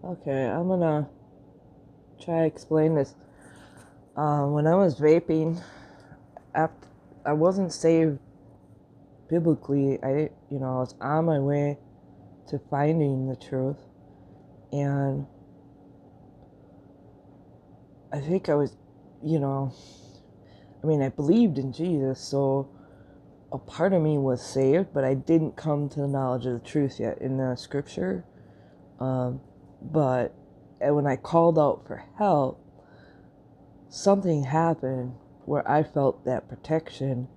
Okay, I'm gonna try to explain this. When I was vaping, after I wasn't saved biblically, I was on my way to finding the truth, and I think I was, you know, I believed in Jesus, so a part of me was saved, but I didn't come to the knowledge of the truth yet in the scripture. Um, but when I called out for help, something happened where I felt that protection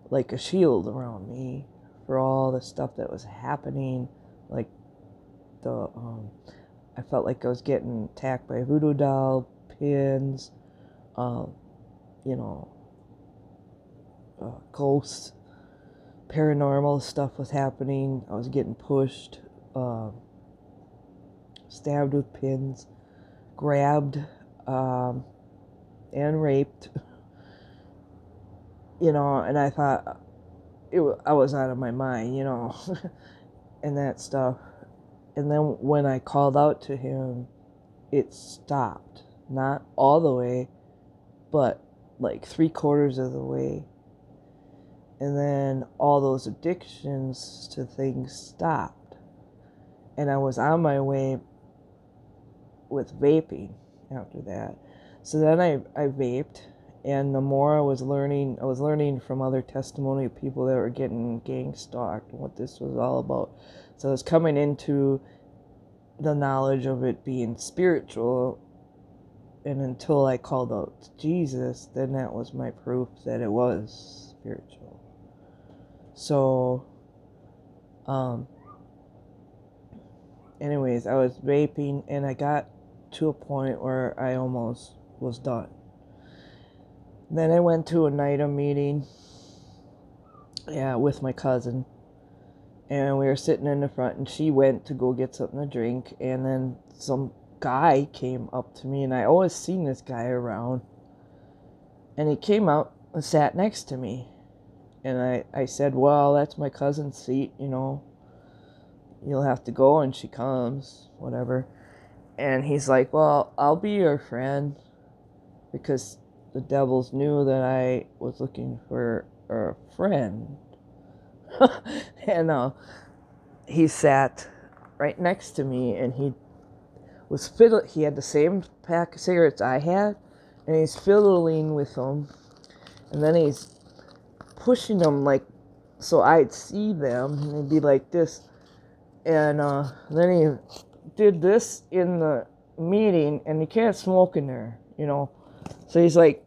like a shield around me for all the stuff that was happening. Like I felt like I was getting attacked by voodoo doll, pins, um, you know, ghosts, paranormal stuff was happening. I was getting pushed, um, stabbed with pins, grabbed, um, and raped. And I thought I was out of my mind, and that stuff. And then when I called out to him, it stopped. Not all the way, but like 3/4 of the way. And then all those addictions to things stopped. And I was on my way with vaping after that. So then I vaped, and the more I was learning from other testimony of people that were getting gang stalked and what this was all about. So I was coming into the knowledge of it being spiritual, and until I called out to Jesus, then that was my proof that it was spiritual. So, anyways, I was vaping, and I got to a point where I almost was done. Then I went to a NIDA meeting, with my cousin, and we were sitting in the front, and she went to go get something to drink, and then some guy came up to me, and I always seen this guy around, and he came out and sat next to me, and I said, well, that's my cousin's seat, you'll have to go when she comes, whatever. And he's like, well, I'll be your friend, because the devils knew that I was looking for a friend. And he sat right next to me, and he had the same pack of cigarettes I had, and he's fiddling with them, and then he's pushing them like so I'd see them, and they'd be like this. And then he did this in the meeting, and you can't smoke in there, so he's like,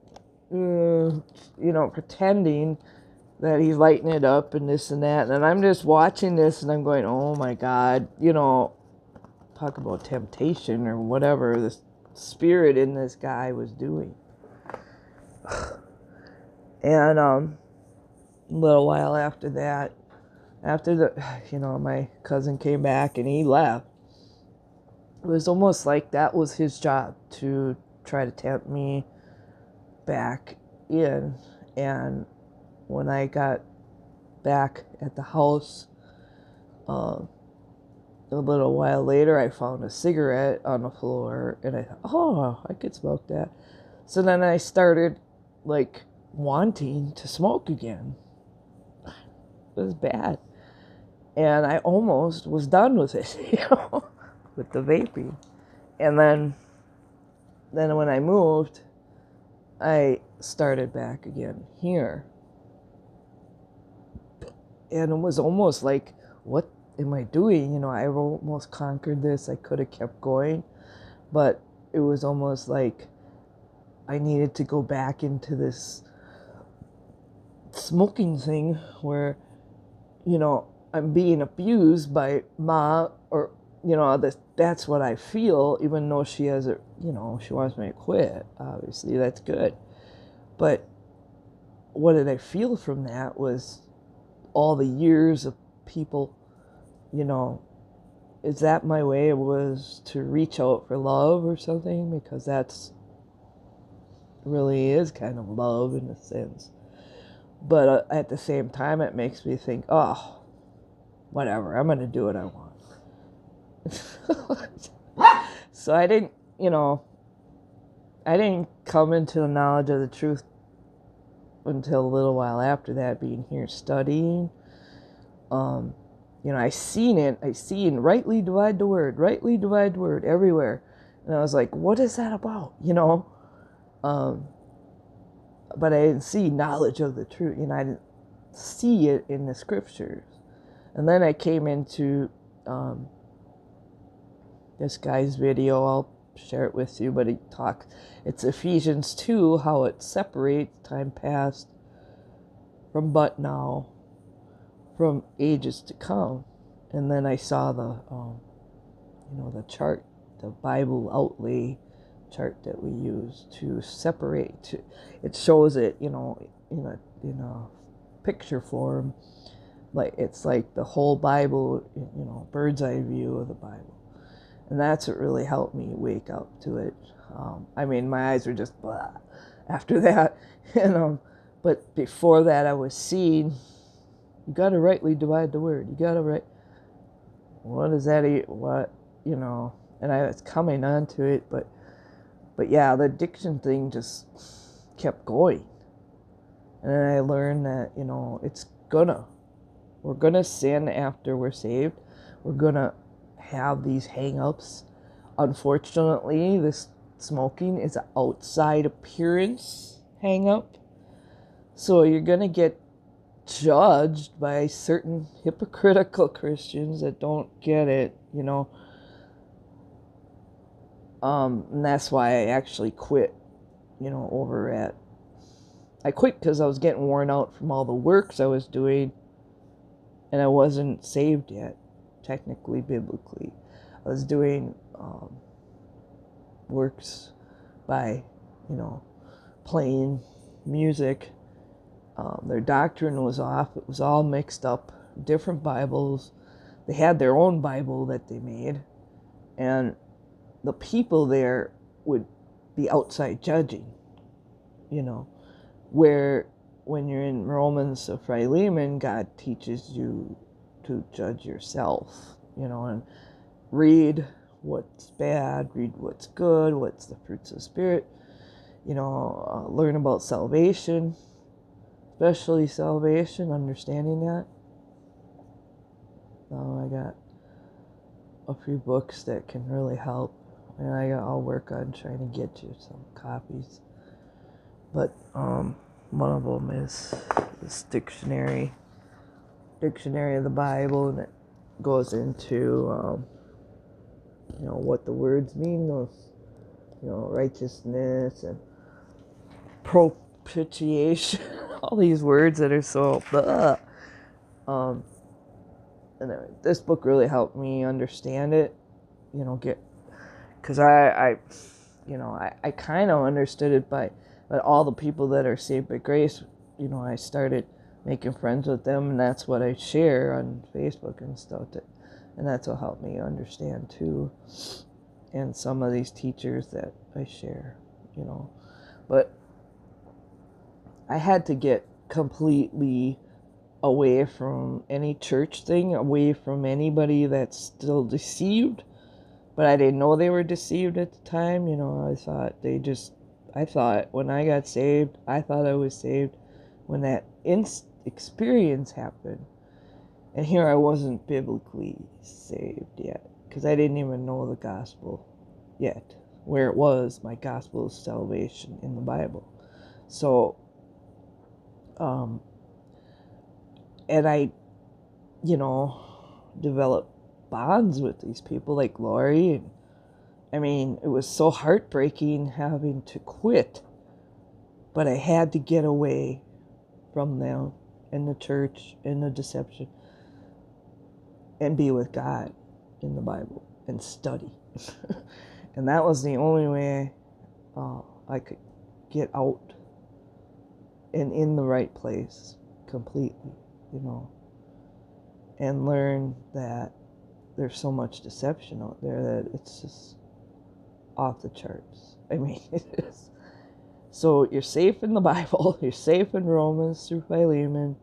pretending that he's lighting it up and this and that. And I'm just watching this, and I'm going, oh my God, talk about temptation or whatever the spirit in this guy was doing. And a little while after that, my cousin came back and he left. It was almost like that was his job, to try to tempt me back in. And when I got back at the house, a little while later, I found a cigarette on the floor, and I thought, oh, I could smoke that. So then I started like wanting to smoke again. It was bad. And I almost was done with it, with the vaping. And then when I moved, I started back again here. And it was almost like, what am I doing? I almost conquered this. I could have kept going. But it was almost like I needed to go back into this smoking thing where, I'm being abused by Ma, or, that's what I feel, even though she has she wants me to quit. Obviously, that's good. But what did I feel from that was all the years of people, is that my way was to reach out for love or something? Because that's really is kind of love in a sense. But at the same time, it makes me think, oh, whatever, I'm going to do what I want. So I didn't, I didn't come into the knowledge of the truth until a little while after that, being here studying. I seen rightly divide the word everywhere. And I was like, what is that about? But I didn't see knowledge of the truth. I didn't see it in the scriptures. And then I came into this guy's video. I'll share it with you, but it's Ephesians 2, how it separates time past from but now, from ages to come. And then I saw the chart, the Bible outlay chart that we use to separate. It shows it, in a picture form, like it's like the whole Bible, bird's eye view of the Bible, and that's what really helped me wake up to it. My eyes were just blah after that, but before that, I was seeing. You got to rightly divide the word. You got to write. What is that? What And I was coming onto it, but yeah, the addiction thing just kept going. And then I learned that, we're gonna sin after we're saved. We're gonna have these hang-ups. Unfortunately, this smoking is an outside appearance hang-up. So you're gonna get judged by certain hypocritical Christians that don't get it, and that's why I actually quit, I quit because I was getting worn out from all the works I was doing, and I wasn't saved yet, technically, biblically. I was doing works by, playing music. Their doctrine was off. It was all mixed up. Different Bibles. They had their own Bible that they made. And the people there would be outside judging, where when you're in Romans of Philemon, God teaches you to judge yourself, and read what's bad, read what's good, what's the fruits of the Spirit, learn about salvation, especially salvation, understanding that. I got a few books that can really help, and I'll work on trying to get you some copies. But one of them is this dictionary of the Bible, and it goes into what the words mean, those righteousness and propitiation, all these words that are so blah. And this book really helped me understand it, because I kind of understood it but all the people that are saved by grace, I started making friends with them, and that's what I share on Facebook and stuff, and that's what helped me understand too, and some of these teachers that I share, but I had to get completely away from any church thing, away from anybody that's still deceived. But I didn't know they were deceived at the time. I thought when I got saved, I thought I was saved when that experience happened. And here I wasn't biblically saved yet, because I didn't even know the gospel yet, where it was my gospel of salvation in the Bible. So, and I, developed bonds with these people like Lori. And it was so heartbreaking having to quit, but I had to get away from them and the church and the deception and be with God in the Bible and study. And that was the only way I could get out and in the right place completely, and learn that there's so much deception out there that it's just off the charts. It is. So you're safe in the Bible, you're safe in Romans through Philemon,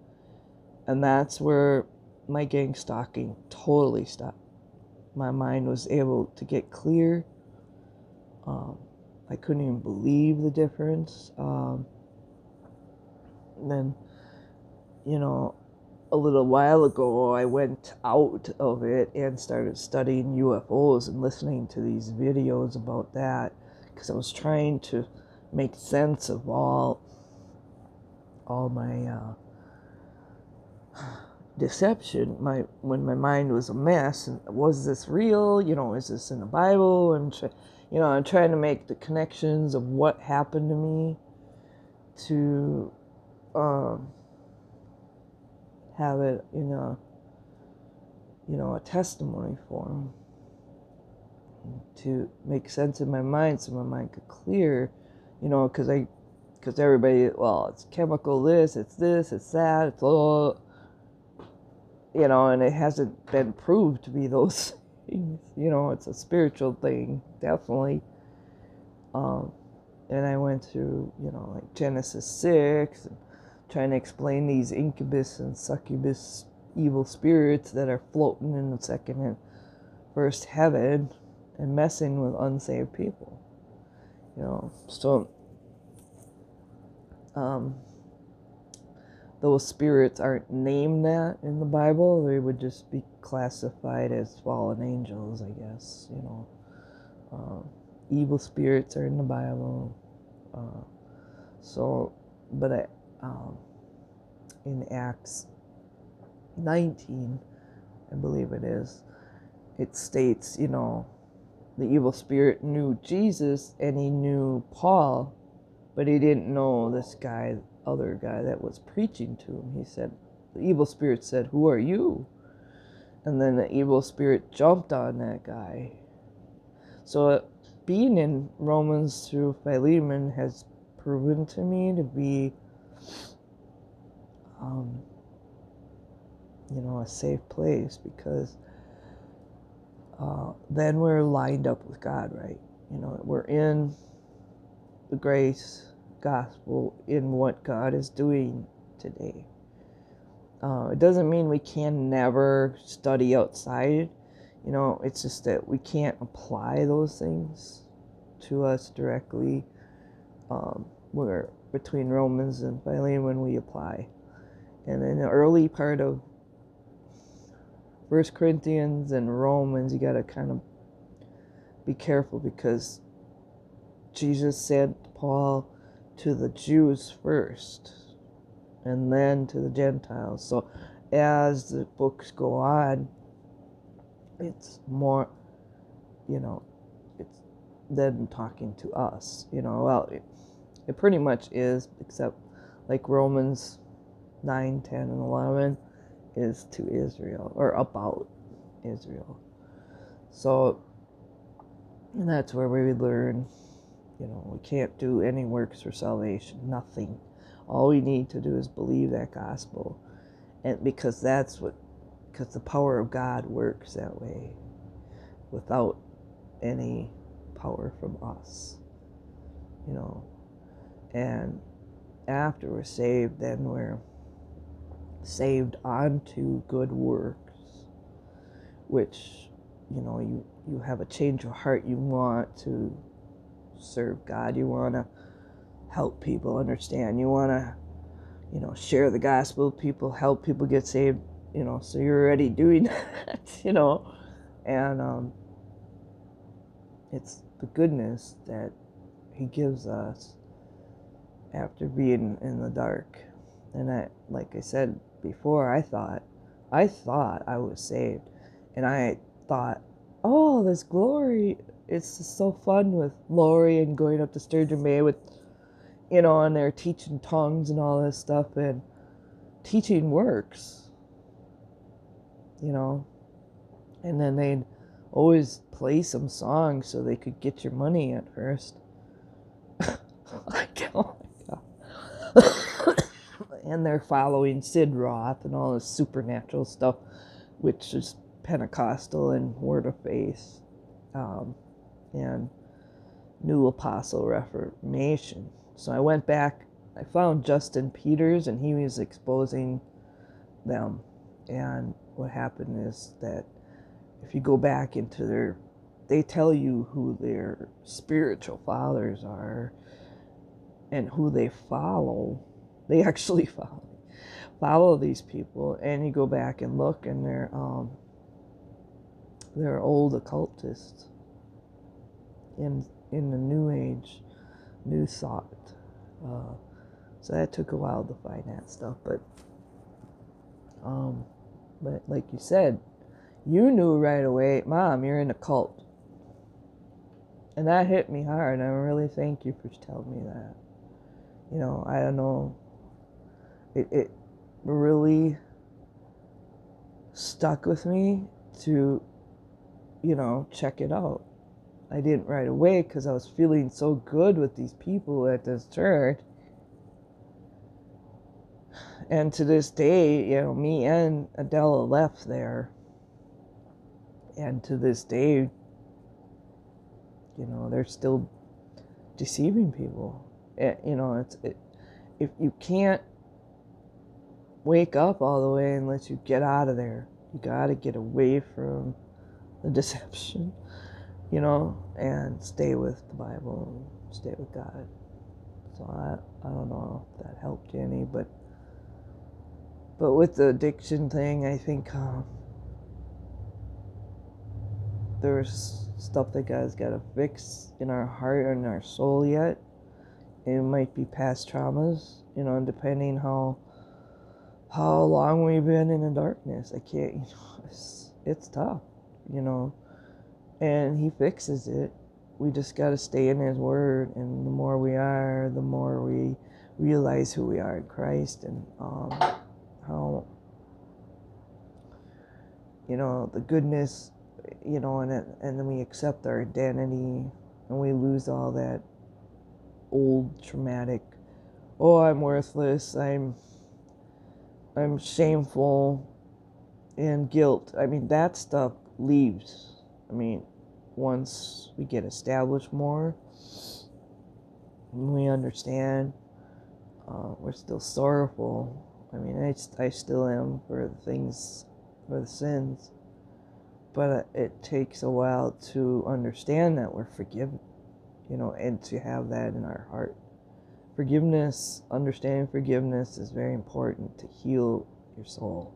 and that's where my gang stalking totally stopped. My mind was able to get clear, I couldn't even believe the difference. Then, you know, a little while ago, I went out of it and started studying UFOs and listening to these videos about that, because I was trying to make sense of all my deception, when my mind was a mess. And was this real? You know, is this in the Bible? And I'm trying to make the connections of what happened to me to have it in a testimony form, to make sense in my mind, so my mind could clear, because everybody, well, it's chemical this, it's that, it's all, and it hasn't been proved to be those things. It's a spiritual thing, definitely. And I went through, like Genesis 6, and trying to explain these incubus and succubus evil spirits that are floating in the second and first heaven and messing with unsaved people. So those spirits aren't named that in the Bible. They would just be classified as fallen angels, I guess. Evil spirits are in the Bible. But in Acts 19, I believe it is, it states, the evil spirit knew Jesus and he knew Paul, but he didn't know this other guy that was preaching to him. He said, the evil spirit said, "Who are you?" And then the evil spirit jumped on that guy. So being in Romans through Philemon has proven to me to be, a safe place, because then we're lined up with God, right? We're in the grace gospel, in what God is doing today. It doesn't mean we can never study outside. It's just that we can't apply those things to us directly. Where between Romans and Philemon we apply. And in the early part of 1 Corinthians and Romans, you got to kind of be careful, because Jesus sent Paul to the Jews first and then to the Gentiles. So as the books go on, it's more, it's them talking to us. Well, it pretty much is, except like Romans 9, 10, and 11 is to Israel, or about Israel. So, and that's where we learn, we can't do any works for salvation, nothing. All we need to do is believe that gospel. And because the power of God works that way, without any power from us, and after we're saved, then we're saved onto good works, which, you have a change of heart. You want to serve God. You want to help people understand. You want to, share the gospel with people, help people get saved, so you're already doing that, and it's the goodness that he gives us after being in the dark. And like I said before, I thought I was saved, and I thought, oh, this glory, it's just so fun with Lori and going up to Sturgeon Bay with, and they're teaching tongues and all this stuff, and teaching works, and then they'd always play some songs so they could get your money at first. Like, oh my God. And they're following Sid Roth and all this supernatural stuff, which is Pentecostal and Word of Faith, and New Apostle Reformation. So I went back, I found Justin Peters, and he was exposing them. And what happened is that if you go back into they tell you who their spiritual fathers are and who they follow. They actually follow these people, and you go back and look, and they're old occultists in the New Age, New Thought. So that took a while to find that stuff, but like you said, you knew right away, Mom, you're in a cult. And that hit me hard. And I really thank you for telling me that. You know, I don't know. It really stuck with me to, you know, check it out. I didn't right away because I was feeling so good with these people at this church. And to this day, you know, me and Adela left there. And to this day, you know, they're still deceiving people. You know, if you can't wake up all the way unless you get out of there. You got to get away from the deception, you know, and stay with the Bible, and stay with God. So I don't know if that helped you any, but with the addiction thing, I think there's stuff that God's got to fix in our heart and our soul yet. It might be past traumas, you know, depending how long we've been in the darkness. I can't, you know, it's tough, you know, and He fixes it. We just got to stay in His Word, and the more we are, the more we realize who we are in Christ, and how, you know, the goodness, you know, and then we accept our identity, and we lose all that old traumatic, oh, I'm worthless, I'm shameful, and guilt. I mean, that stuff leaves. I mean, once we get established more, and we understand, we're still sorrowful. I mean, I still am for the things, for the sins, but it takes a while to understand that we're forgiven, you know, and to have that in our heart. Forgiveness, understanding forgiveness is very important to heal your soul.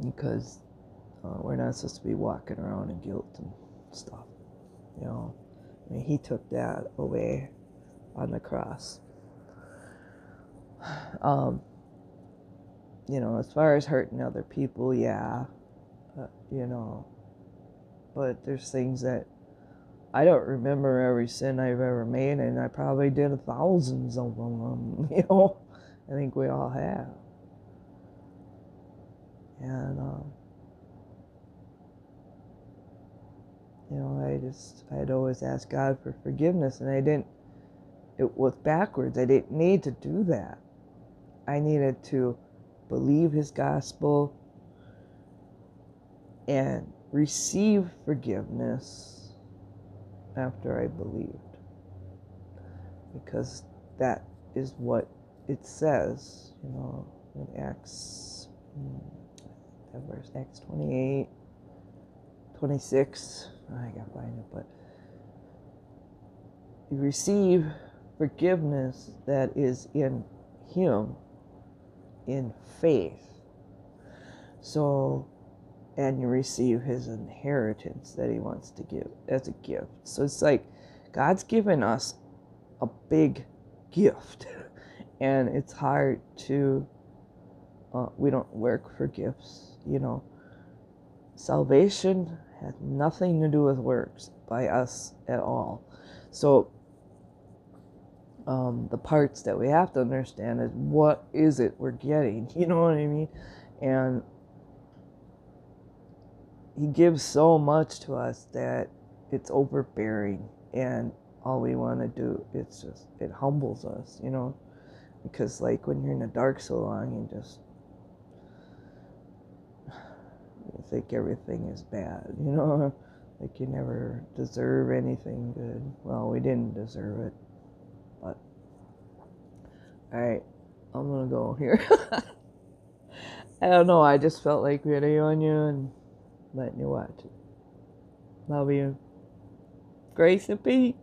Because we're not supposed to be walking around in guilt and stuff, you know. I mean, He took that away on the cross. You know, as far as hurting other people, yeah, you know, but there's things that I don't remember every sin I've ever made, and I probably did thousands of them, you know. I think we all have. And, you know, I'd always ask God for forgiveness, and it was backwards. I didn't need to do that. I needed to believe His gospel and receive forgiveness after I believed. Because that is what it says, you know, in Acts 28, 26, I gotta find it, but you receive forgiveness that is in Him, in faith. So, and you receive His inheritance that He wants to give as a gift. So it's like God's given us a big gift, and it's hard to, we don't work for gifts, you know. Salvation has nothing to do with works by us at all. So the parts that we have to understand is, what is it we're getting, you know what I mean? And He gives so much to us that it's overbearing, and all we want to do, it humbles us, you know, because like when you're in the dark so long, you think everything is bad, you know, like you never deserve anything good. Well, we didn't deserve it, but alright, I'm gonna go here. I don't know, I just felt like videoing you, and letting you watch it. Love you. Grace and peace.